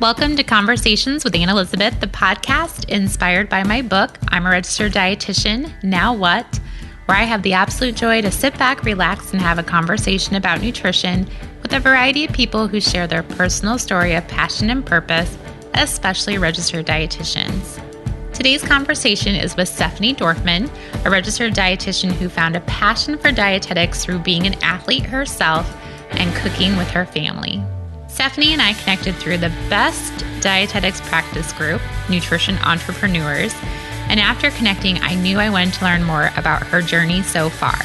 Welcome to Conversations with Anne Elizabeth, the podcast inspired by my book, I'm a Registered Dietitian, Now What?, where I have the absolute joy to sit back, relax, and have a conversation about nutrition with a variety of people who share their personal story of passion and purpose, especially registered dietitians. Today's conversation is with Stephanie Dorfman, a registered dietitian who found a passion for dietetics through being an athlete herself and cooking with her family. Stephanie and I connected through the best dietetics practice group, Nutrition Entrepreneurs, and after connecting, I knew I wanted to learn more about her journey so far.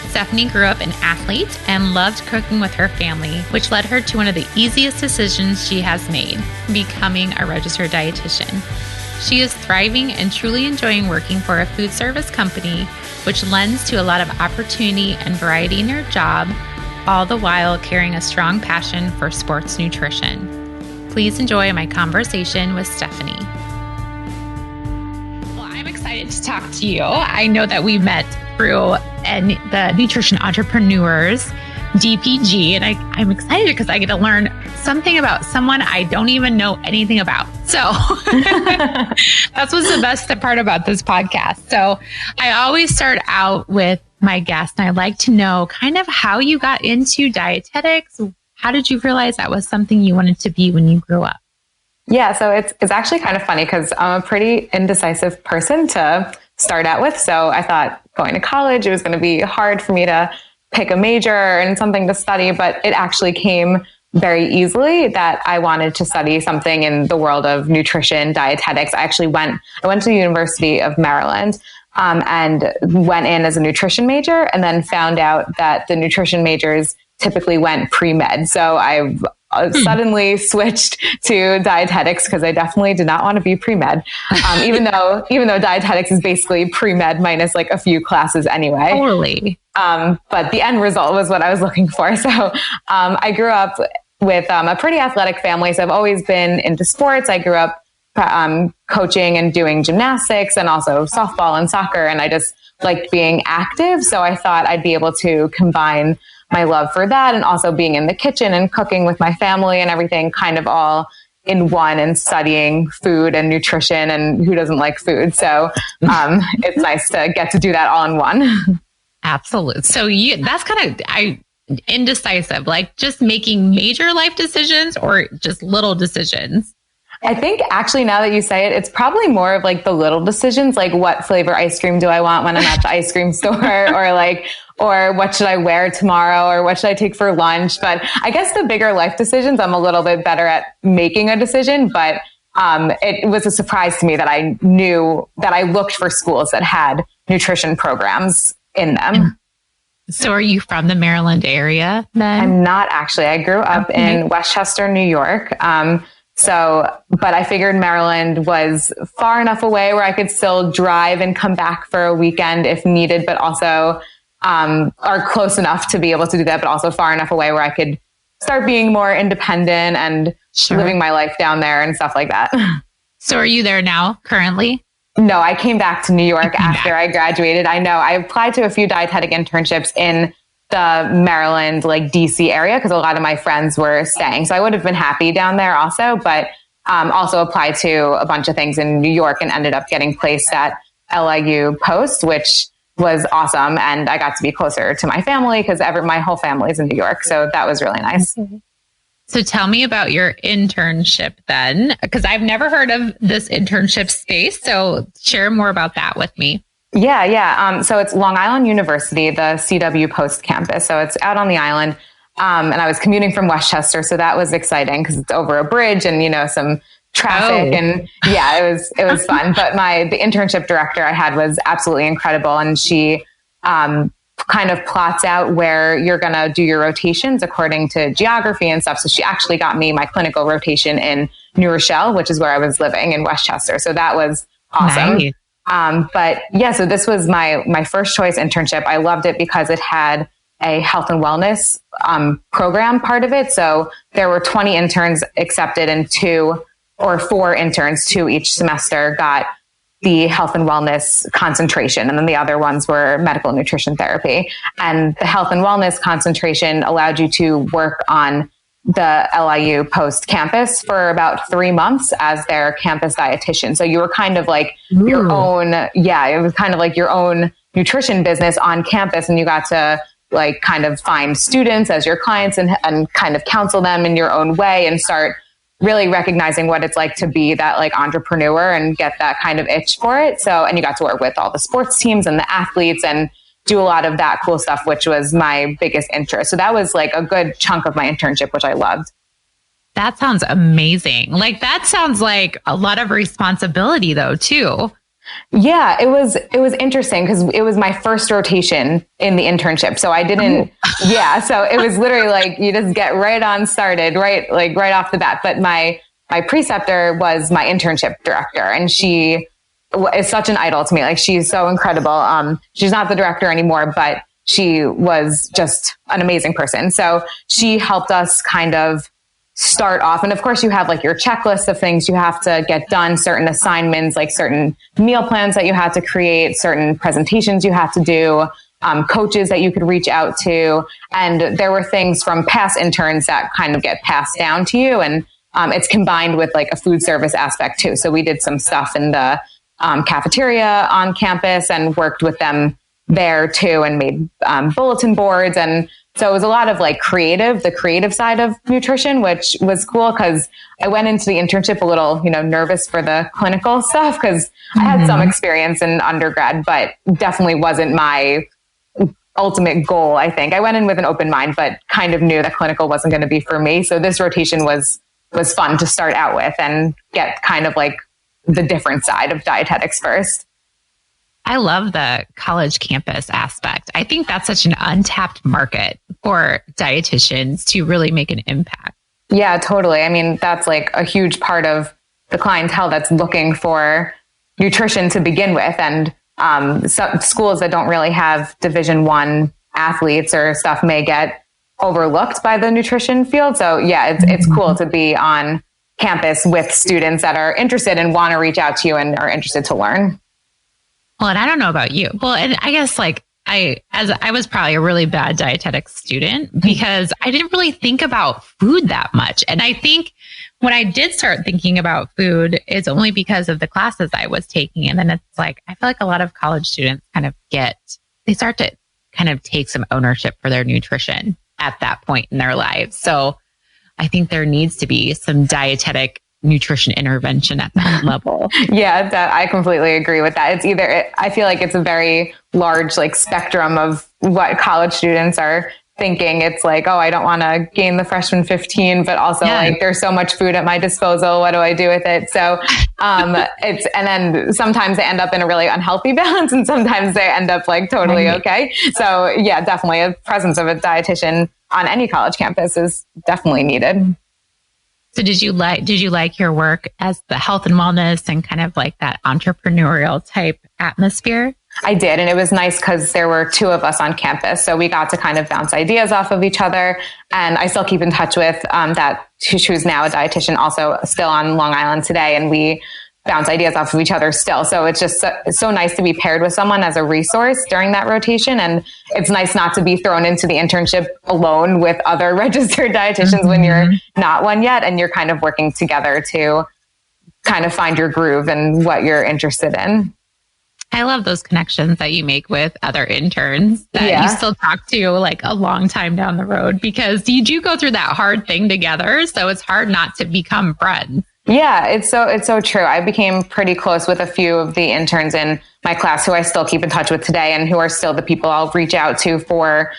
Stephanie grew up an athlete and loved cooking with her family, which led her to one of the easiest decisions she has made, becoming a registered dietitian. She is thriving and truly enjoying working for a food service company, which lends to a lot of opportunity and variety in her job, all the while carrying a strong passion for sports nutrition. Please enjoy my conversation with Stephanie. Well, I'm excited to talk to you. I know that we met through the Nutrition Entrepreneurs, DPG, and I'm excited because I get to learn something about someone I don't even know anything about. So that's what's the best part about this podcast. So I always start out with my guest, and I'd like to know kind of how you got into dietetics. How did you realize that was something you wanted to be when you grew up? Yeah, so it's actually kind of funny because I'm a pretty indecisive person to start out with. So I thought going to college, it was going to be hard for me to pick a major and something to study, but it actually came very easily that I wanted to study something in the world of nutrition, dietetics. I went to the University of Maryland and went in as a nutrition major, and then found out that the nutrition majors typically went pre-med. So I suddenly switched to dietetics because I definitely did not want to be pre-med, even though dietetics is basically pre-med minus like a few classes anyway. Totally. But the end result was what I was looking for. So I grew up with a pretty athletic family. So I've always been into sports. I grew up coaching and doing gymnastics and also softball and soccer. And I just liked being active. So I thought I'd be able to combine my love for that and also being in the kitchen and cooking with my family and everything kind of all in one, and studying food and nutrition, and who doesn't like food. So it's nice to get to do that all in one. Absolutely. So that's kind of indecisive, like just making major life decisions or just little decisions? I think actually now that you say it, it's probably more of like the little decisions, like what flavor ice cream do I want when I'm at the ice cream store, or what should I wear tomorrow, or what should I take for lunch? But I guess the bigger life decisions, I'm a little bit better at making a decision, but it was a surprise to me that I knew that I looked for schools that had nutrition programs in them. So are you from the Maryland area then? I'm not actually. I grew up in Westchester, New York. But I figured Maryland was far enough away where I could still drive and come back for a weekend if needed, but also, are close enough to be able to do that, but also far enough away where I could start being more independent and living my life down there and stuff like that. So are you there now currently? No, I came back to New York after I graduated. I know I applied to a few dietetic internships in the Maryland, like DC area, because a lot of my friends were staying. So I would have been happy down there also, but also applied to a bunch of things in New York and ended up getting placed at LIU Post, which was awesome. And I got to be closer to my family because my whole family is in New York. So that was really nice. So tell me about your internship then, because I've never heard of this internship space. So share more about that with me. Yeah. So it's Long Island University, the CW Post campus. So it's out on the island. And I was commuting from Westchester. So that was exciting because it's over a bridge and, some traffic. And yeah, it was fun. But the internship director I had was absolutely incredible. And she, kind of plots out where you're going to do your rotations according to geography and stuff. So she actually got me my clinical rotation in New Rochelle, which is where I was living in Westchester. So that was awesome. Nice. But yeah, so this was my first choice internship. I loved it because it had a health and wellness program part of it. So there were 20 interns accepted, and 2 or 4 interns, 2 each semester, got the health and wellness concentration. And then the other ones were medical nutrition therapy. And the health and wellness concentration allowed you to work on the LIU Post campus for about 3 months as their campus dietitian. So you were kind of like your own, it was kind of like your own nutrition business on campus, and you got to like kind of find students as your clients and kind of counsel them in your own way and start really recognizing what it's like to be that like entrepreneur and get that kind of itch for it. So, and you got to work with all the sports teams and the athletes and do a lot of that cool stuff, which was my biggest interest. So that was like a good chunk of my internship, which I loved. That sounds amazing. Like that sounds like a lot of responsibility though, too. Yeah, it was interesting because it was my first rotation in the internship. So I didn't, so it was literally like, you just get right on started, right off the bat. But my preceptor was my internship director, and she is such an idol to me. Like she's so incredible. She's not the director anymore, but she was just an amazing person. So she helped us kind of start off. And of course you have like your checklist of things you have to get done, certain assignments, like certain meal plans that you had to create, certain presentations you had to do, coaches that you could reach out to. And there were things from past interns that kind of get passed down to you. And it's combined with like a food service aspect too. So we did some stuff in the cafeteria on campus and worked with them there too, and made bulletin boards. And so it was a lot of like the creative side of nutrition, which was cool because I went into the internship a little, nervous for the clinical stuff because I had some experience in undergrad, but definitely wasn't my ultimate goal. I think I went in with an open mind, but kind of knew that clinical wasn't going to be for me. So this rotation was fun to start out with and get kind of like the different side of dietetics first. I love the college campus aspect. I think that's such an untapped market for dietitians to really make an impact. Yeah, totally. I mean, that's like a huge part of the clientele that's looking for nutrition to begin with. And some schools that don't really have Division I athletes or stuff may get overlooked by the nutrition field. So yeah, it's cool to be on campus with students that are interested and want to reach out to you and are interested to learn. Well, and I don't know about you. Well, and I guess like I was probably a really bad dietetics student because I didn't really think about food that much. And I think when I did start thinking about food, it's only because of the classes I was taking. And then it's like, I feel like a lot of college students they start to kind of take some ownership for their nutrition at that point in their lives. So I think there needs to be some dietetic nutrition intervention at that level. Yeah, I completely agree with that. I feel like it's a very large like spectrum of what college students are thinking. It's like, oh, I don't want to gain the freshman 15, but also like there's so much food at my disposal. What do I do with it? So and then sometimes they end up in a really unhealthy balance and sometimes they end up like totally okay. So yeah, definitely a presence of a dietitian on any college campus is definitely needed. So did you like your work as the health and wellness and kind of like that entrepreneurial type atmosphere? I did. And it was nice because there were two of us on campus. So we got to kind of bounce ideas off of each other. And I still keep in touch with who's now a dietitian, also still on Long Island today. And we bounce ideas off of each other still. So it's just so nice to be paired with someone as a resource during that rotation. And it's nice not to be thrown into the internship alone with other registered dietitians when you're not one yet. And you're kind of working together to kind of find your groove and what you're interested in. I love those connections that you make with other interns that you still talk to like a long time down the road because you do go through that hard thing together. So it's hard not to become friends. Yeah, it's so true. I became pretty close with a few of the interns in my class who I still keep in touch with today and who are still the people I'll reach out to for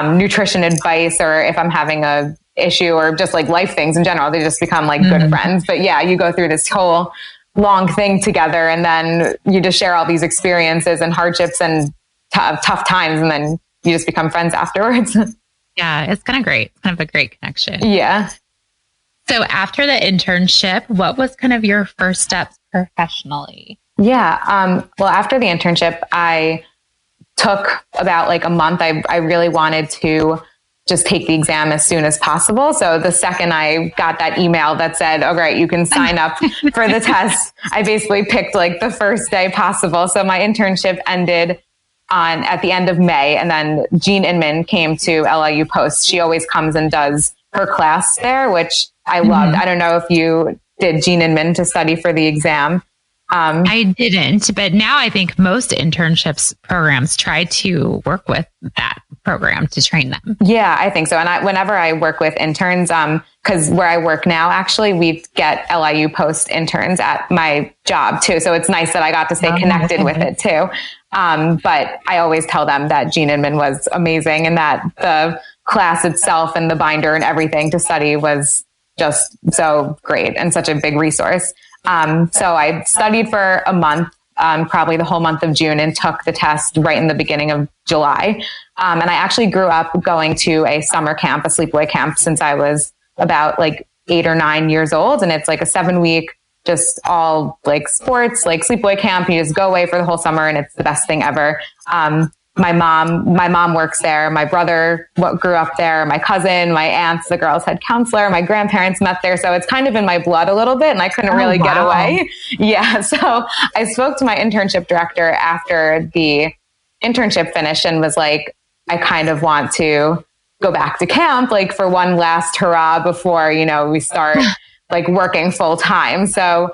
nutrition advice or if I'm having a issue or just like life things in general. They just become like good friends. But yeah, you go through this whole long thing together and then you just share all these experiences and hardships and tough times and then you just become friends afterwards. Yeah, it's kind of great. It's kind of a great connection. Yeah. So after the internship, what was kind of your first steps professionally? Yeah. Well, after the internship, I took about like a month. I really wanted to just take the exam as soon as possible. So the second I got that email that said, oh, great, you can sign up for the test, I basically picked like the first day possible. So my internship ended at the end of May. And then Jean Inman came to LIU Post. She always comes and does her class there, which I loved. I don't know if you did Gene Inman to study for the exam. I didn't, but now I think most internships programs try to work with that program to train them. Yeah, I think so. And whenever I work with interns, because where I work now, actually, we get LIU post interns at my job too. So it's nice that I got to stay connected with it too. But I always tell them that Gene Inman was amazing and that the class itself and the binder and everything to study was just so great and such a big resource. So I studied for a month, probably the whole month of June, and took the test right in the beginning of July. And I actually grew up going to a summer camp, a sleepaway camp, since I was about like 8 or 9 years old. And it's like a 7-week, just all like sports, like sleepaway camp. You just go away for the whole summer and it's the best thing ever. My mom works there. My brother grew up there. My cousin, my aunts, the girls' head counselor, my grandparents met there. So it's kind of in my blood a little bit and I couldn't really get away. Yeah. So I spoke to my internship director after the internship finished and was like, I kind of want to go back to camp, like for one last hurrah before, we start like working full time. So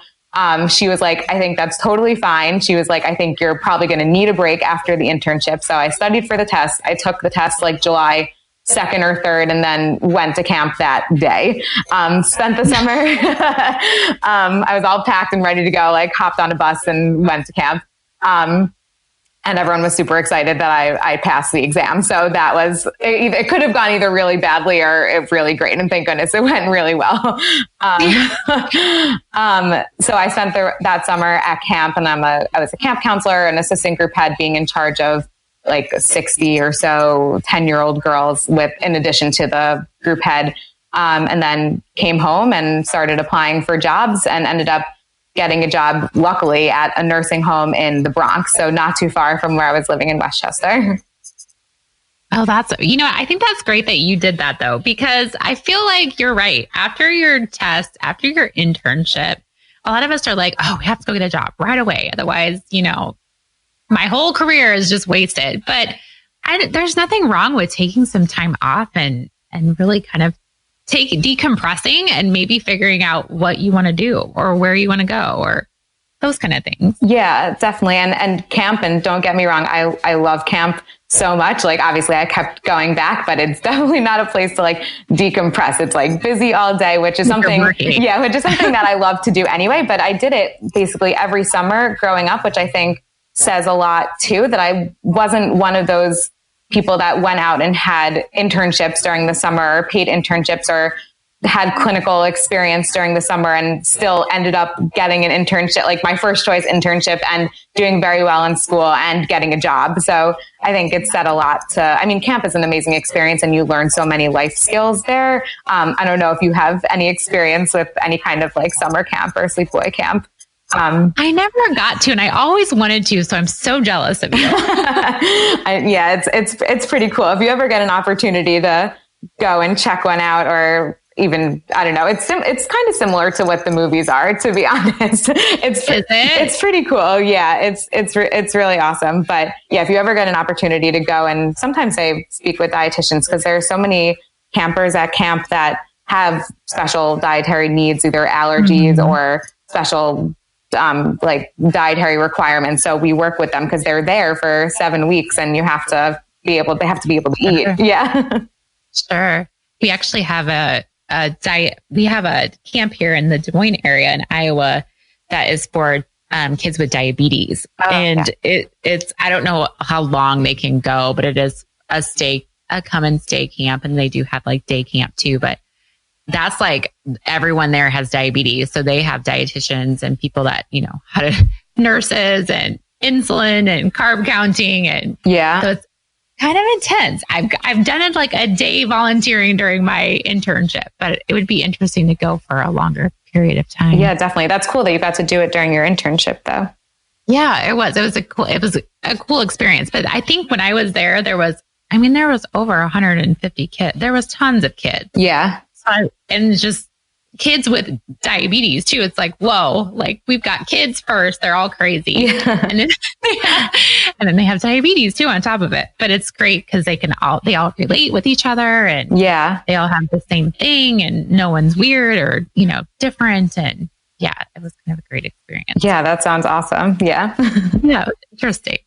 she was like, I think that's totally fine. She was like, I think you're probably going to need a break after the internship. So I studied for the test. I took the test like July 2nd or 3rd and then went to camp that day. Spent the summer. I was all packed and ready to go, like hopped on a bus and went to camp. And everyone was super excited that I passed the exam. So that was, it could have gone either really badly or really great. And thank goodness it went really well. So I spent that summer at camp and I was a camp counselor, an assistant group head, being in charge of like 60 or so 10-year-old girls in addition to the group head. And then came home and started applying for jobs and ended up getting a job, luckily, at a nursing home in the Bronx. So not too far from where I was living in Westchester. Oh, I think that's great that you did that though, because I feel like you're right. After your test, after your internship, a lot of us are like, oh, we have to go get a job right away. Otherwise, my whole career is just wasted. But there's nothing wrong with taking some time off and really kind of decompressing and maybe figuring out what you want to do or where you want to go or those kind of things. Yeah, definitely. And camp, and don't get me wrong, I love camp so much. Like obviously I kept going back, but it's definitely not a place to like decompress. It's like busy all day, which is something that I love to do anyway. But I did it basically every summer growing up, which I think says a lot too, that I wasn't one of those people that went out and had internships during the summer or paid internships or had clinical experience during the summer and still ended up getting an internship, like my first choice internship, and doing very well in school and getting a job. So I think it said a lot camp is an amazing experience and you learn so many life skills there. I don't know if you have any experience with any kind of like summer camp or sleepaway camp. I never got to, and I always wanted to, so I'm so jealous of you. It's pretty cool. If you ever get an opportunity to go and check one out, or even, I don't know, it's kind of similar to what the movies are, to be honest. It's pretty cool. Yeah, it's really awesome. But yeah, if you ever get an opportunity to go, and sometimes I speak with dietitians because there are so many campers at camp that have special dietary needs, either allergies or special like dietary requirements. So we work with them because they're there for 7 weeks and they have to be able to eat. Yeah. Sure. We actually have a camp here in the Des Moines area in Iowa that is for kids with diabetes. It's, I don't know how long they can go, but it is a come and stay camp. And they do have like day camp too, but that's like everyone there has diabetes. So they have dietitians and people that, how to nurses and insulin and carb counting. And so it's kind of intense. I've done it like a day volunteering during my internship, but it would be interesting to go for a longer period of time. Yeah, definitely. That's cool that you got to do it during your internship though. Yeah, it was a cool experience. But I think when I was there, there was over 150 kids. There was tons of kids. Yeah. And just kids with diabetes too. It's like, whoa, like we've got kids first. They're all crazy. Yeah. And then they have diabetes too on top of it. But it's great because they all relate with each other, and they all have the same thing, and no one's weird or, different. And yeah, it was kind of a great experience. Yeah, that sounds awesome. Yeah. Yeah, interesting.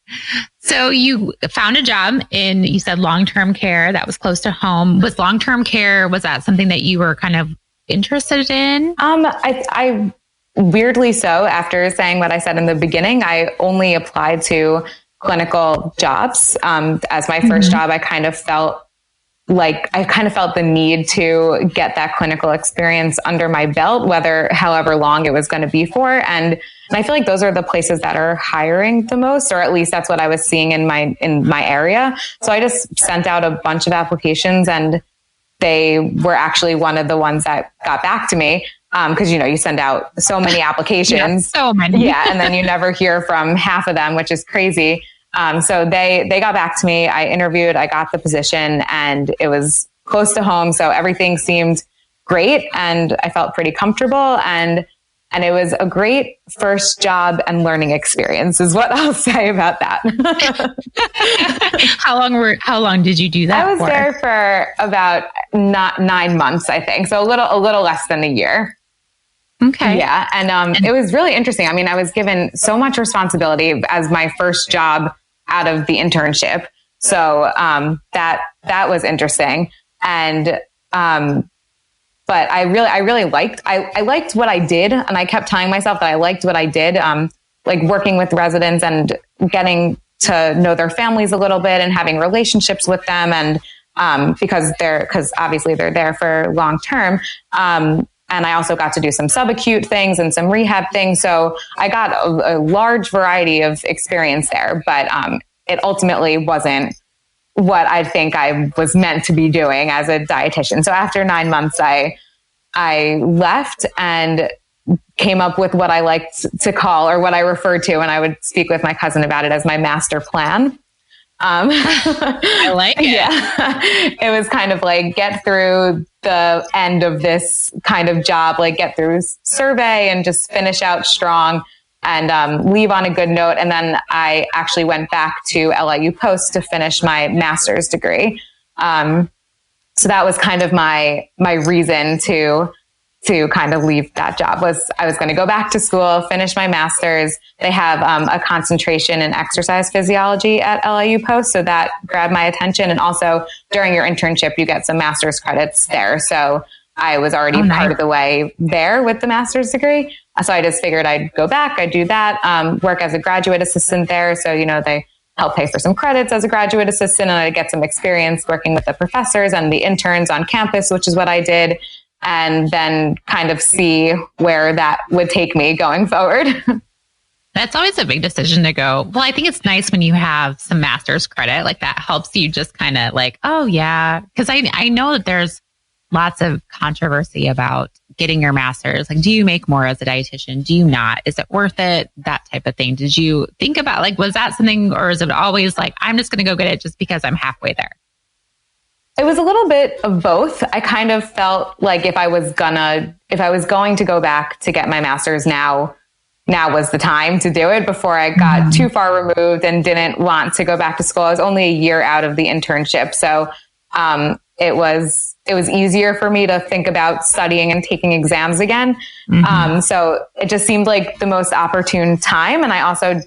So you found a job in, you said long-term care that was close to home. Was long-term care, was that something that you were kind of interested in? I weirdly so, after saying what I said in the beginning, I only applied to clinical jobs. As my first job, I kind of felt the need to get that clinical experience under my belt, however long it was going to be for. And I feel like those are the places that are hiring the most, or at least that's what I was seeing in my area. So I just sent out a bunch of applications, and they were actually one of the ones that got back to me. Cause you send out so many applications. So many. Yeah. And then you never hear from half of them, which is crazy. So they got back to me. I interviewed, I got the position, and it was close to home. So everything seemed great, and I felt pretty comfortable, and it was a great first job and learning experience is what I'll say about that. How long did you do that? I was there for about 9 months, I think. So a little less than a year. Okay. Yeah. And it was really interesting. I mean, I was given so much responsibility as my first job out of the internship. So, that was interesting. And, but I really liked what I did. And I kept telling myself that I liked what I did. Like working with residents and getting to know their families a little bit and having relationships with them. And, because obviously they're there for long term. And I also got to do some subacute things and some rehab things. So I got a large variety of experience there, but it ultimately wasn't what I think I was meant to be doing as a dietitian. So after 9 months, I left and came up with what I liked to call, or what I referred to, and I would speak with my cousin about it, as my master plan. I like it. Yeah. It was kind of like, get through the end of this kind of job, like get through survey and just finish out strong, and leave on a good note. And then I actually went back to LIU Post to finish my master's degree. So that was kind of my reason to kind of leave that job. Was I was going to go back to school, finish my master's. They have a concentration in exercise physiology at LIU Post. So that grabbed my attention. And also during your internship, you get some master's credits there. So I was already part of the way there with the master's degree. So I just figured I'd go back, I'd do that, work as a graduate assistant there. So, they help pay for some credits as a graduate assistant, and I'd get some experience working with the professors and the interns on campus, which is what I did. And then kind of see where that would take me going forward. That's always a big decision to go, well, I think it's nice when you have some master's credit, like that helps you just kind of like, oh yeah. Cause I know that there's lots of controversy about getting your master's. Like, do you make more as a dietitian? Do you not? Is it worth it? That type of thing. Did you think about, like, was that something, or is it always like, I'm just going to go get it just because I'm halfway there? It was a little bit of both. I kind of felt like if I was going to go back to get my master's, now was the time to do it, before I got too far removed and didn't want to go back to school. I was only a year out of the internship. So, it was easier for me to think about studying and taking exams again. So it just seemed like the most opportune time. And I also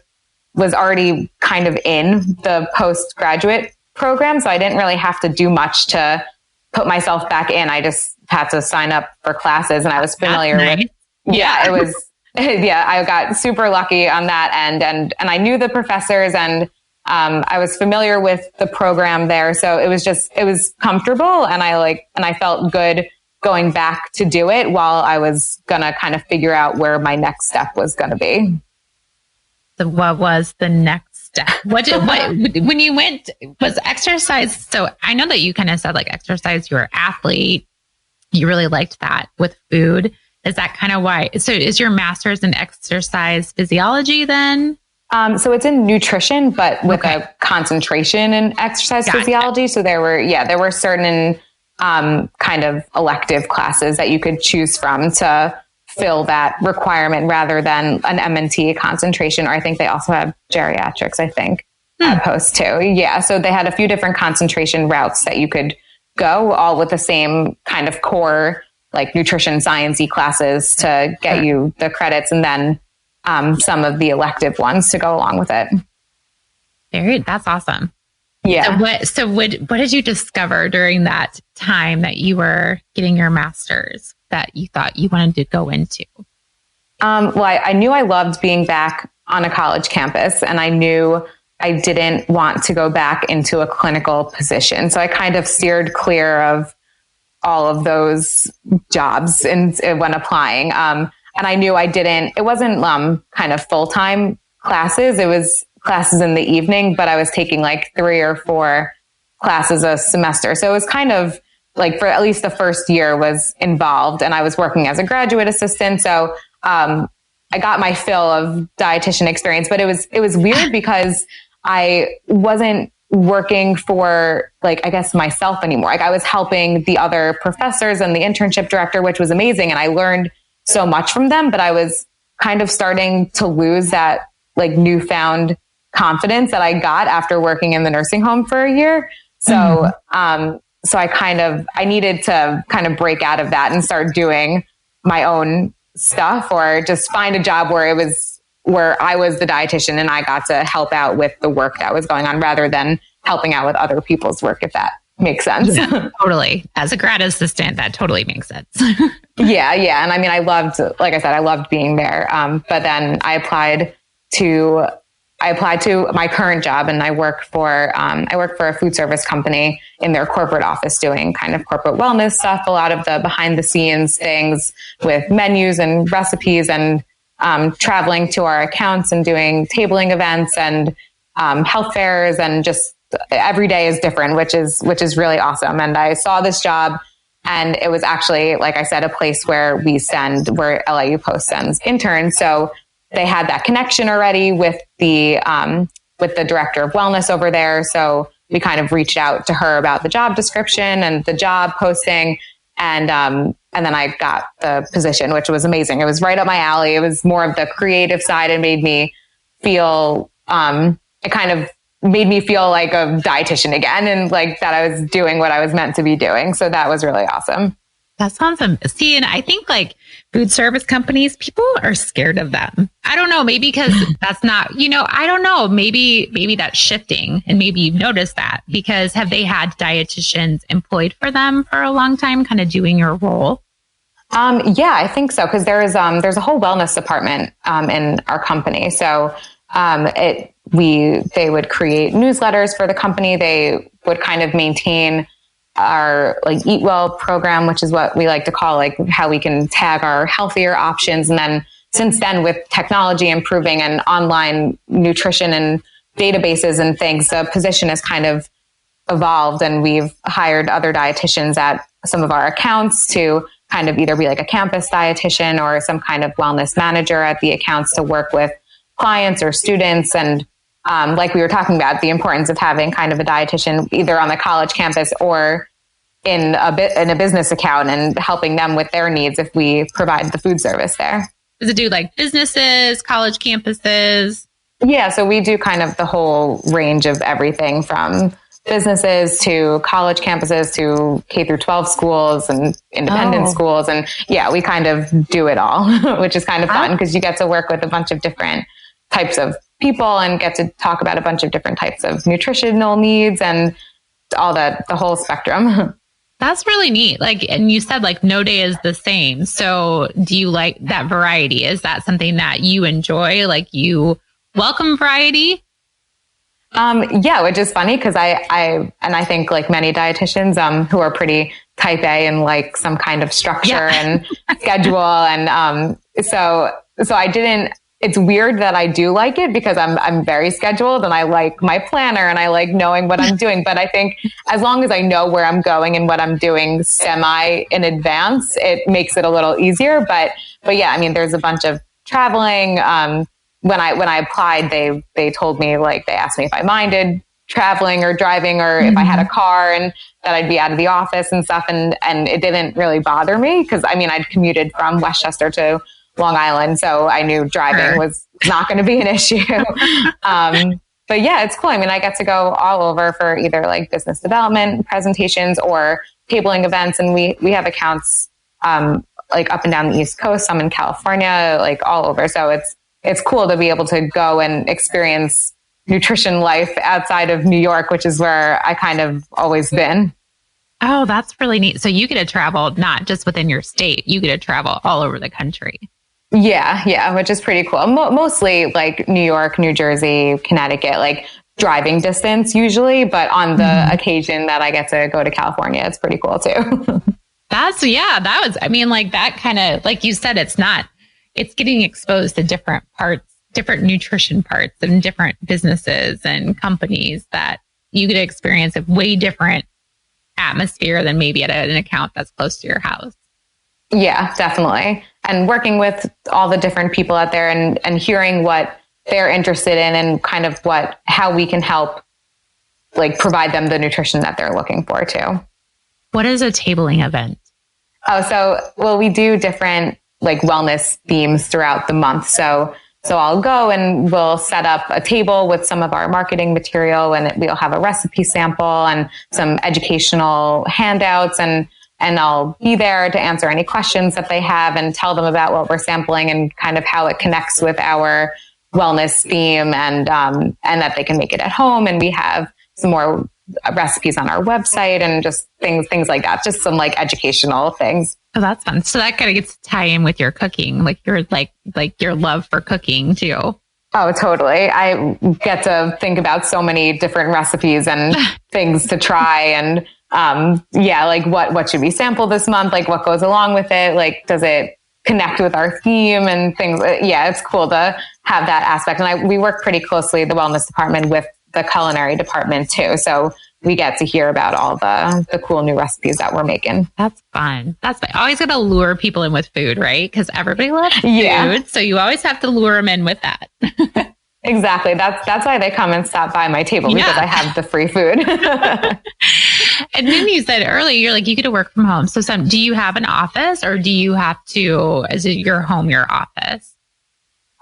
was already kind of in the postgraduate program. So I didn't really have to do much to put myself back in. I just had to sign up for classes, and I was familiar with, it was, I got super lucky on that end, and I knew the professors, and I was familiar with the program there. So it was comfortable, and I felt good going back to do it while I was going to kind of figure out where my next step was going to be. So what was the next step? When you went, was exercise? So I know that you kind of said like exercise, you're an athlete. You really liked that with food. Is that kind of why? So is your master's in exercise physiology then? So it's in nutrition, but with a concentration in exercise physiology. So there were certain kind of elective classes that you could choose from to fill that requirement rather than an M&T concentration. Or I think they also have geriatrics, I think, at Post too. Yeah. So they had a few different concentration routes that you could go, all with the same kind of core, like nutrition science-y classes to get you the credits, and then some of the elective ones to go along with it. That's awesome. Yeah. So what did you discover during that time that you were getting your master's that you thought you wanted to go into? Well, I knew I loved being back on a college campus, and I knew I didn't want to go back into a clinical position. So I kind of steered clear of all of those jobs when applying. And I knew it wasn't kind of full-time classes. It was classes in the evening, but I was taking like 3 or 4 classes a semester. So it was kind of like, for at least the first year was involved, and I was working as a graduate assistant. So, I got my fill of dietitian experience, but it was weird because I wasn't working for, like, I guess myself anymore. Like, I was helping the other professors and the internship director, which was amazing. And I learned so much from them, but I was kind of starting to lose that like newfound confidence that I got after working in the nursing home for a year. So, so I needed to kind of break out of that and start doing my own stuff, or just find a job where I was the dietitian and I got to help out with the work that was going on rather than helping out with other people's work, if that makes sense. Yeah, totally. As a grad assistant, that totally makes sense. Yeah. And I mean, I loved being there. But then I applied to my current job, and I work for a food service company in their corporate office doing kind of corporate wellness stuff, a lot of the behind the scenes things with menus and recipes, and traveling to our accounts and doing tabling events and health fairs, and just every day is different, which is really awesome. And I saw this job, and it was actually, like I said, a place where LAU Post sends interns. So they had that connection already with the director of wellness over there. So we kind of reached out to her about the job description and the job posting. And then I got the position, which was amazing. It was right up my alley. It was more of the creative side, and made me feel, it kind of made me feel like a dietitian again, and like that I was doing what I was meant to be doing. So that was really awesome. That's awesome. See, and I think like food service companies, people are scared of them. I don't know, maybe because that's not, I don't know, maybe that's shifting, and maybe you've noticed that, because have they had dietitians employed for them for a long time, kind of doing your role? Yeah, I think so. Cause there's a whole wellness department, in our company. So, they would create newsletters for the company. They would kind of maintain our like Eat Well program, which is what we like to call like how we can tag our healthier options. And then since then, with technology improving and online nutrition and databases and things, the position has kind of evolved, and we've hired other dietitians at some of our accounts to kind of either be like a campus dietitian or some kind of wellness manager at the accounts to work with clients or students. And like we were talking about, the importance of having kind of a dietitian either on the college campus or in a business account, and helping them with their needs if we provide the food service there. Does it do like businesses, college campuses? Yeah, so we do kind of the whole range of everything from businesses to college campuses to K through 12 schools and independent schools. And yeah, we kind of do it all, which is kind of fun because you get to work with a bunch of different types of people and get to talk about a bunch of different types of nutritional needs and all the whole spectrum. That's really neat. Like, and you said like no day is the same. So do you like that variety? Is that something that you enjoy? Like, you welcome variety? Yeah, which is funny because I think like many dietitians, who are pretty type A and like some kind of structure and schedule. And, so it's weird that I do like it because I'm very scheduled and I like my planner and I like knowing what I'm doing. But I think as long as I know where I'm going and what I'm doing semi in advance, it makes it a little easier. But yeah, I mean, there's a bunch of traveling. When I applied, they told me, like, they asked me if I minded traveling or driving, or if I had a car and that I'd be out of the office and stuff. And it didn't really bother me because I'd commuted from Westchester to Long Island. So I knew driving was not going to be an issue. But yeah, it's cool. I get to go all over for either like business development presentations or tabling events. And we have accounts, like up and down the East Coast, some in California, like all over. So it's cool to be able to go and experience nutrition life outside of New York, which is where I kind of always been. Oh, that's really neat. So you get to travel not just within your state, you get to travel all over the country. Yeah, which is pretty cool. Mostly like New York, New Jersey, Connecticut, like driving distance usually. But on the occasion that I get to go to California, it's pretty cool too. That kind of, like you said, it's getting exposed to different parts, different nutrition parts and different businesses and companies that you get to experience a way different atmosphere than maybe at an account that's close to your house. Yeah, definitely. And working with all the different people out there and hearing what they're interested in and kind of how we can help like provide them the nutrition that they're looking for too. What is a tabling event? We do different like wellness themes throughout the month. So I'll go and we'll set up a table with some of our marketing material, and we'll have a recipe sample and some educational handouts, and I'll be there to answer any questions that they have and tell them about what we're sampling and kind of how it connects with our wellness theme, and that they can make it at home. And we have some more recipes on our website and just things like that, just some like educational things. Oh, that's fun. So that kind of gets to tie in with your cooking, like your love for cooking too. Oh, totally. I get to think about so many different recipes and things to try. And like what should we sample this month? Like what goes along with it? Like, does it connect with our theme and things? Yeah, it's cool to have that aspect. And we work pretty closely, the wellness department, with the culinary department too. So we get to hear about all the cool new recipes that we're making. That's fun. Always got to lure people in with food, right? Because everybody loves food. So you always have to lure them in with that. Exactly. That's why they come and stop by my table, because I have the free food. And then you said earlier, you're like, you get to work from home. So do you have an office, or do you have to, is it your home, your office?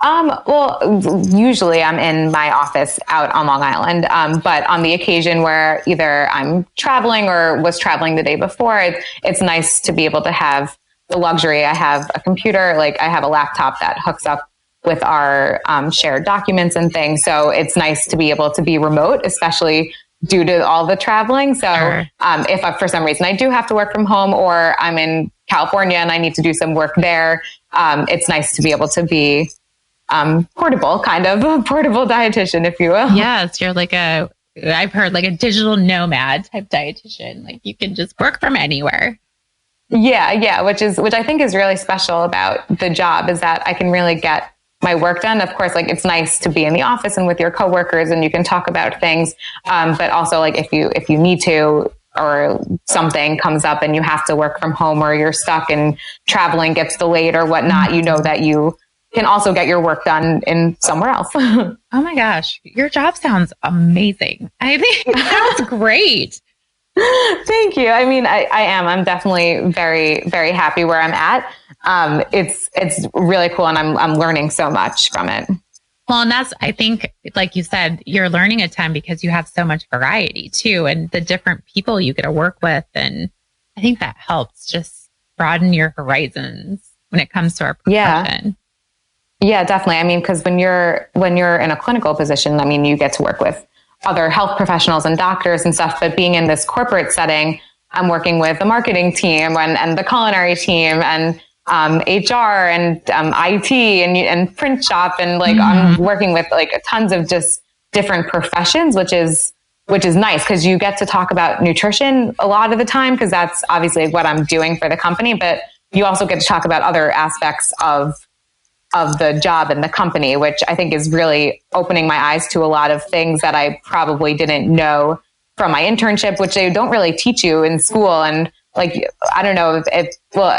Usually I'm in my office out on Long Island. But on the occasion where either I'm traveling or was traveling the day before, it's nice to be able to have the luxury. I have a computer, like I have a laptop that hooks up with our shared documents and things. So it's nice to be able to be remote, especially due to all the traveling. So if for some reason I do have to work from home, or I'm in California and I need to do some work there, it's nice to be able to be portable, kind of a portable dietitian, if you will. Yes, you're I've heard like a digital nomad type dietitian. Like you can just work from anywhere. Yeah, which I think is really special about the job, is that I can really get my work done. Of course, like it's nice to be in the office and with your coworkers and you can talk about things. But also like if you need to, or something comes up and you have to work from home, or you're stuck and traveling gets delayed or whatnot, you know that you can also get your work done in somewhere else. Oh my gosh. Your job sounds amazing. I think it sounds great. Thank you. I mean, I am. I'm definitely very, very happy where I'm at. It's really cool, and I'm learning so much from it. Well, and I think, like you said, you're learning a ton because you have so much variety too, and the different people you get to work with. And I think that helps just broaden your horizons when it comes to our profession. Yeah, definitely. I mean, because when you're in a clinical position, I mean, you get to work with other health professionals and doctors and stuff. But being in this corporate setting, I'm working with the marketing team and the culinary team and HR and IT and print shop, and like I'm working with like tons of just different professions, which is nice because you get to talk about nutrition a lot of the time, because that's obviously what I'm doing for the company. But you also get to talk about other aspects of the job and the company, which I think is really opening my eyes to a lot of things that I probably didn't know from my internship, which they don't really teach you in school. And like, I don't know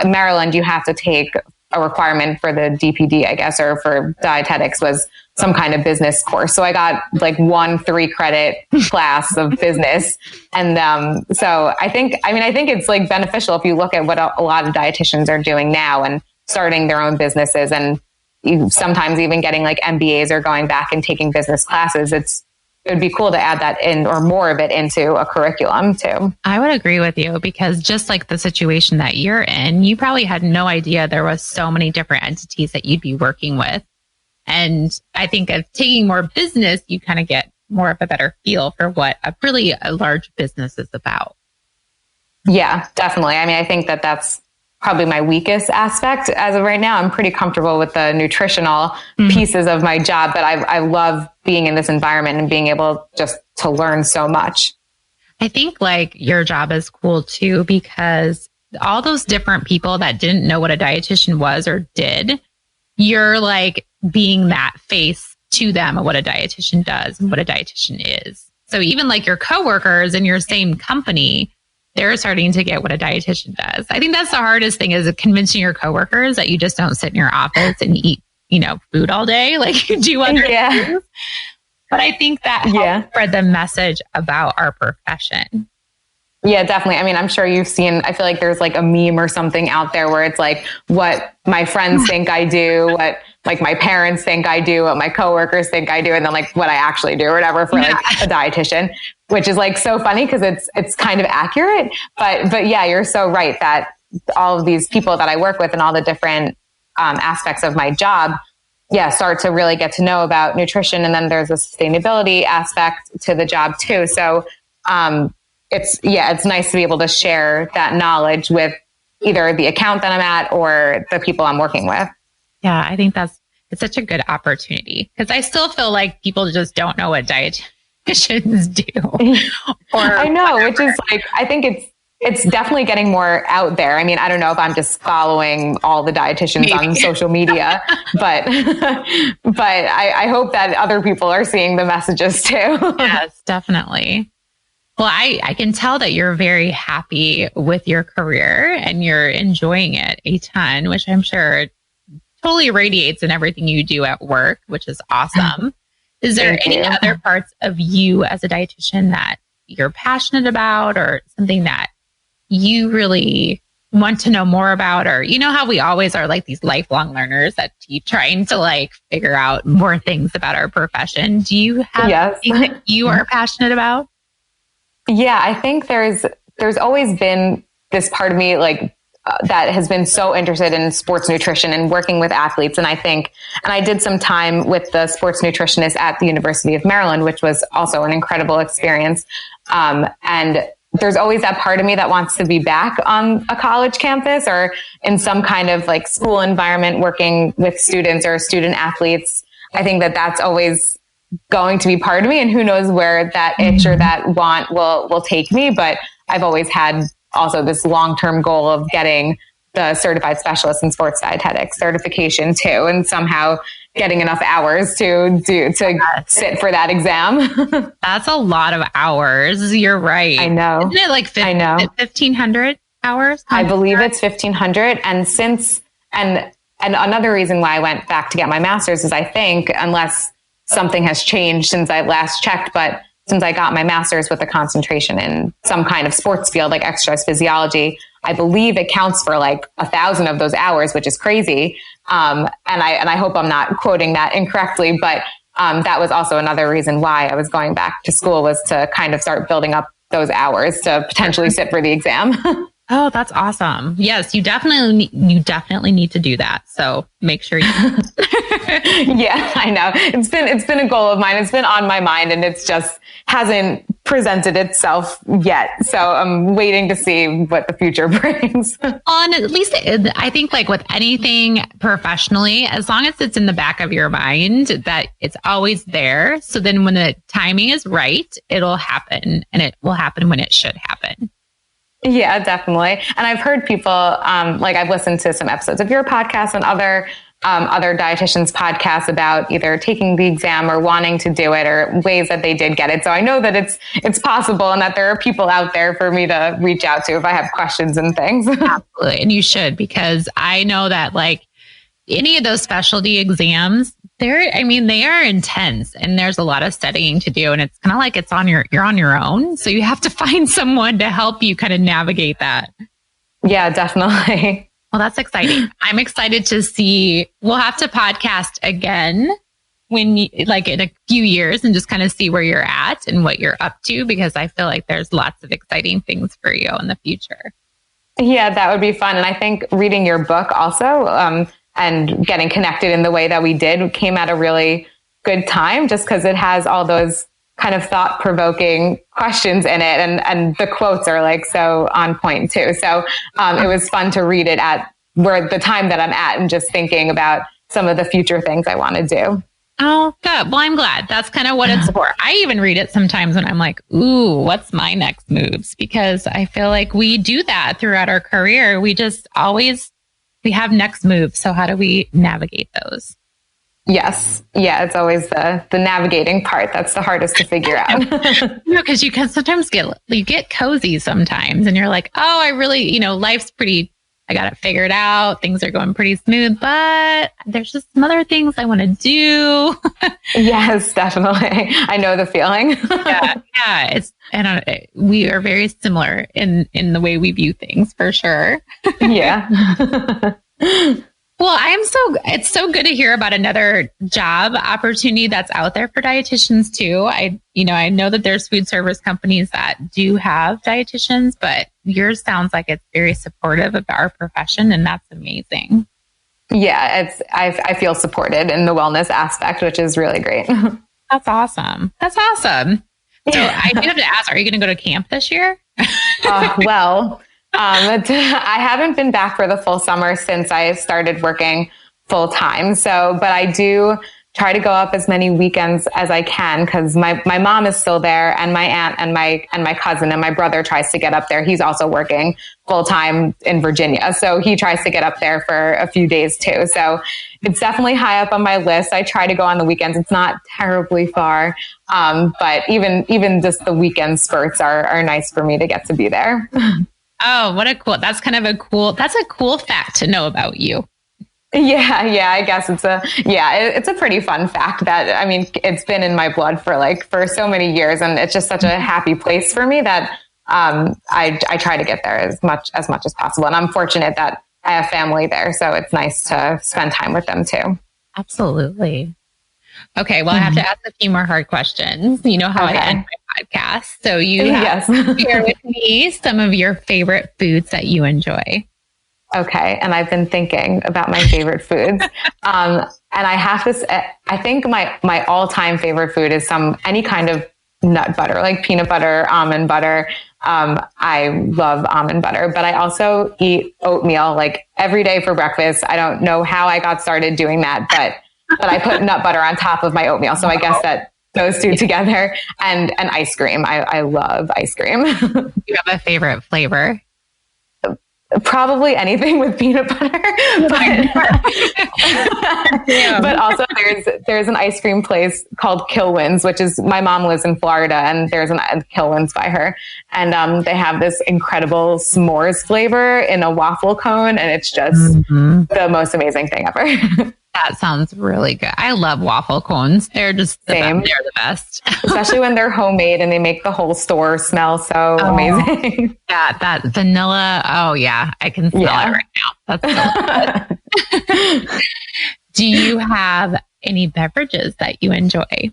in Maryland, you have to take a requirement for the DPD, I guess, or for dietetics was some kind of business course. So I got like 1 3-credit class of business. And so I think it's like beneficial if you look at what a lot of dietitians are doing now and starting their own businesses, and sometimes even getting like MBAs or going back and taking business classes. It would be cool to add that in, or more of it, into a curriculum too. I would agree with you, because just like the situation that you're in, you probably had no idea there was so many different entities that you'd be working with. And I think of taking more business, you kind of get more of a better feel for what a large business is about. Yeah, definitely. I mean, I think that that's probably my weakest aspect as of right now. I'm pretty comfortable with the nutritional pieces of my job, but I love being in this environment and being able just to learn so much. I think like your job is cool too, because all those different people that didn't know what a dietitian was or did, you're like being that face to them of what a dietitian does and what a dietitian is. So even like your coworkers in your same company, they're starting to get what a dietitian does. I think that's the hardest thing, is convincing your coworkers that you just don't sit in your office and eat, food all day like you do other things. But I think that helps spread the message about our profession. Yeah, definitely. I mean, I'm sure you've seen, I feel like there's like a meme or something out there where it's like what my friends think I do, what like my parents think I do, what my coworkers think I do, and then like what I actually do or whatever for like a dietitian, which is like so funny because it's kind of accurate. But yeah, you're so right that all of these people that I work with and all the different aspects of my job, start to really get to know about nutrition. And then there's a sustainability aspect to the job too. So, it's nice to be able to share that knowledge with either the account that I'm at or the people I'm working with. Yeah, I think it's such a good opportunity, because I still feel like people just don't know what dietitians do. I know, which is like, I think it's definitely getting more out there. I mean, I don't know if I'm just following all the dietitians on social media, but I hope that other people are seeing the messages too. Yes, definitely. Well, I can tell that you're very happy with your career and you're enjoying it a ton, which I'm sure totally radiates in everything you do at work, which is awesome. Is there any other parts of you as a dietitian that you're passionate about, or something that you really want to know more about? Or how we always are like these lifelong learners that keep trying to like figure out more things about our profession. Do you have anything that you are passionate about? Yeah, I think there's always been this part of me like that has been so interested in sports nutrition and working with athletes. And I did some time with the sports nutritionist at the University of Maryland, which was also an incredible experience. And there's always that part of me that wants to be back on a college campus or in some kind of like school environment working with students or student athletes. I think that that's always going to be part of me, and who knows where that itch or that want will take me. But I've always had also this long-term goal of getting the certified specialist in sports dietetics certification too, and somehow getting enough hours to sit for that exam. That's a lot of hours. You're right. I know. Isn't it like 1,500 hours? I believe it's 1,500. And another reason why I went back to get my master's is I think, unless something has changed since I last checked, but since I got my master's with a concentration in some kind of sports field, like exercise physiology, I believe it counts for like 1,000 of those hours, which is crazy. And I hope I'm not quoting that incorrectly, but that was also another reason why I was going back to school, was to kind of start building up those hours to potentially sit for the exam. Oh, that's awesome. Yes, you definitely need to do that. So make sure you. Yeah, I know. It's been a goal of mine. It's been on my mind, and it's just hasn't presented itself yet. So I'm waiting to see what the future brings. At least I think like with anything professionally, as long as it's in the back of your mind that it's always there. So then when the timing is right, it'll happen, and it will happen when it should happen. Yeah, definitely. And I've heard people, like I've listened to some episodes of your podcast and other dietitians' podcasts about either taking the exam or wanting to do it, or ways that they did get it. So I know that it's possible, and that there are people out there for me to reach out to if I have questions and things. Absolutely. And you should, because I know that like any of those specialty exams, they are intense and there's a lot of studying to do. And it's kind of like you're on your own. So you have to find someone to help you kind of navigate that. Yeah, definitely. Well, that's exciting. I'm excited to see. We'll have to podcast again in a few years and just kind of see where you're at and what you're up to, because I feel like there's lots of exciting things for you in the future. Yeah, that would be fun. And I think reading your book also, and getting connected in the way that we did came at a really good time, just because it has all those kind of thought-provoking questions in it. And the quotes are like so on point too. So it was fun to read it at the time that I'm at and just thinking about some of the future things I want to do. Oh, good. Well, I'm glad. That's kind of what it's for. I even read it sometimes when I'm like, ooh, what's my next moves? Because I feel like we do that throughout our career. We have next moves. So how do we navigate those? Yes. Yeah. It's always the navigating part. That's the hardest to figure out. Because you can sometimes get cozy sometimes and you're like, oh, I really, life's pretty, I got it figured out. Things are going pretty smooth, but there's just some other things I want to do. Yes, definitely. I know the feeling. Yeah. We are very similar in the way we view things, for sure. Yeah. Well, it's so good to hear about another job opportunity that's out there for dietitians too. I know that there's food service companies that do have dietitians, but yours sounds like it's very supportive of our profession, and that's amazing. Yeah, I feel supported in the wellness aspect, which is really great. That's awesome. So I do have to ask, are you going to go to camp this year? I haven't been back for the full summer since I started working full time. But I do try to go up as many weekends as I can, because my mom is still there, and my aunt and my cousin, and my brother tries to get up there. He's also working full time in Virginia, so he tries to get up there for a few days too. So it's definitely high up on my list. I try to go on the weekends. It's not terribly far, but even just the weekend spurts are nice for me to get to be there. Oh, that's a cool fact to know about you. Yeah. I guess it's a pretty fun fact that, it's been in my blood for so many years, and it's just such a happy place for me that, I try to get there as much as possible. And I'm fortunate that I have family there, so it's nice to spend time with them too. Absolutely. Okay. Well, I have to ask a few more hard questions. You know how I end my podcast. So you have to share with me some of your favorite foods that you enjoy. Okay. And I've been thinking about my favorite foods. And I have to, I think my all-time favorite food is any kind of nut butter, like peanut butter, almond butter. I love almond butter, but I also eat oatmeal like every day for breakfast. I don't know how I got started doing that, but I put nut butter on top of my oatmeal. So I guess that those two together, and ice cream. I love ice cream. You have a favorite flavor? Probably anything with peanut butter, but also there's an ice cream place called Kilwins, which is, my mom lives in Florida, and there's a Kilwins by her, and they have this incredible s'mores flavor in a waffle cone, and it's just the most amazing thing ever. That sounds really good. I love waffle cones. They're just they're the best. Especially when they're homemade and they make the whole store smell so amazing. Yeah, that vanilla. Oh yeah, I can smell it right now. That's so good. Do you have any beverages that you enjoy?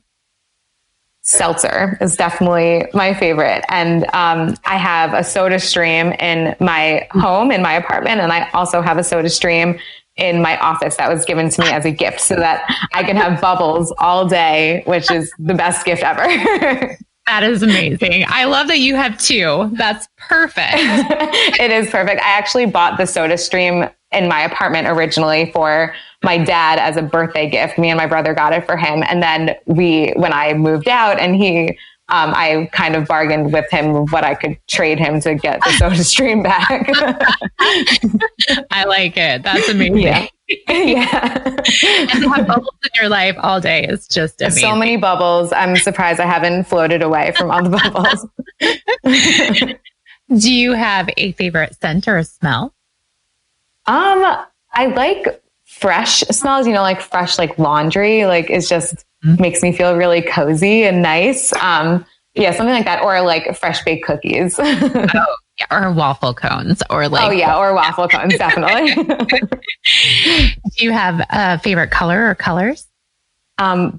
Seltzer is definitely my favorite. And I have a Soda Stream in my home, in my apartment, and I also have a Soda Stream in my office that was given to me as a gift so that I can have bubbles all day, which is the best gift ever. That is amazing. I love that you have two. That's perfect. It is perfect. I actually bought the Soda Stream in my apartment originally for my dad as a birthday gift. Me and my brother got it for him. And then when I moved out and I kind of bargained with him what I could trade him to get the Soda Stream back. I like it. That's amazing. Yeah. And to have bubbles in your life all day is just amazing. So many bubbles. I'm surprised I haven't floated away from all the bubbles. Do you have a favorite scent or a smell? I like fresh smells, like fresh, like laundry, like it's just makes me feel really cozy and nice. Yeah, something like that. Or like fresh baked cookies. Oh, yeah, or waffle cones or like. Oh yeah. Or waffle cones. Definitely. Do you have a favorite color or colors?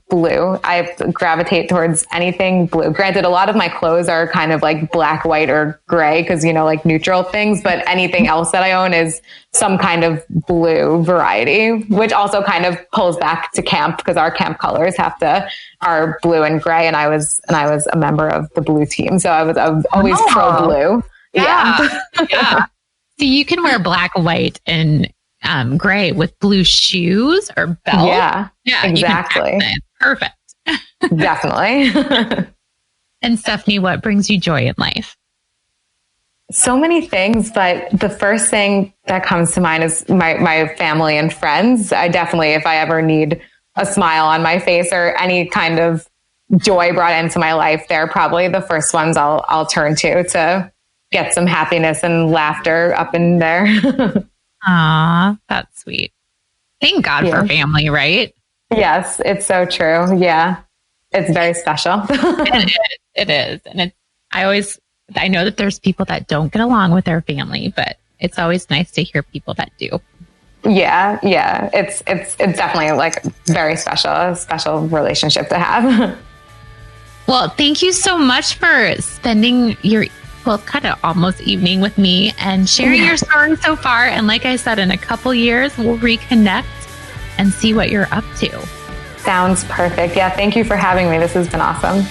Blue. I gravitate towards anything blue. Granted, a lot of my clothes are kind of like black, white, or gray because, like neutral things, but anything else that I own is some kind of blue variety, which also kind of pulls back to camp because our camp colors are blue and gray. And I was a member of the blue team. So I was always pro blue. Yeah. Yeah. So you can wear black, white, and gray with blue shoes or belt. Yeah, exactly. Perfect. Definitely. And Stephanie, what brings you joy in life? So many things, but the first thing that comes to mind is my family and friends. I definitely, if I ever need a smile on my face or any kind of joy brought into my life, they're probably the first ones I'll turn to get some happiness and laughter up in there. Aw, that's sweet. Thank God for family, right? Yes, it's so true. Yeah. It's very special. It is. And I know that there's people that don't get along with their family, but it's always nice to hear people that do. Yeah. Yeah. It's definitely like very a special relationship to have. Well, thank you so much for spending your kind of almost evening with me and sharing your story so far. And like I said, in a couple years, we'll reconnect and see what you're up to. Sounds perfect. Yeah. Thank you for having me. This has been awesome.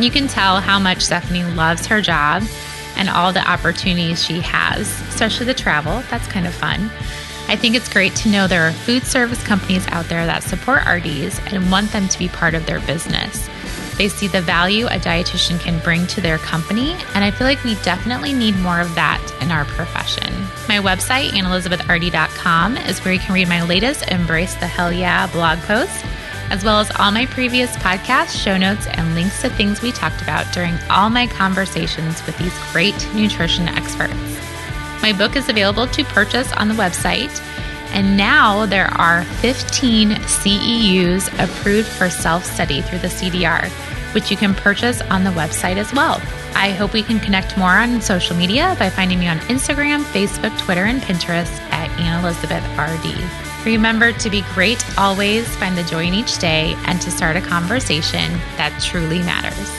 You can tell how much Stephanie loves her job and all the opportunities she has, especially the travel. That's kind of fun. I think it's great to know there are food service companies out there that support RDs and want them to be part of their business. They see the value a dietitian can bring to their company, and I feel like we definitely need more of that in our profession. My website, AnnElizabethRD.com, is where you can read my latest Embrace the Hell Yeah blog post, as well as all my previous podcasts, show notes, and links to things we talked about during all my conversations with these great nutrition experts. My book is available to purchase on the website, and now there are 15 CEUs approved for self-study through the CDR, which you can purchase on the website as well. I hope we can connect more on social media by finding me on Instagram, Facebook, Twitter, and Pinterest at AnnElizabethRD. Remember to be great always, find the joy in each day, and to start a conversation that truly matters.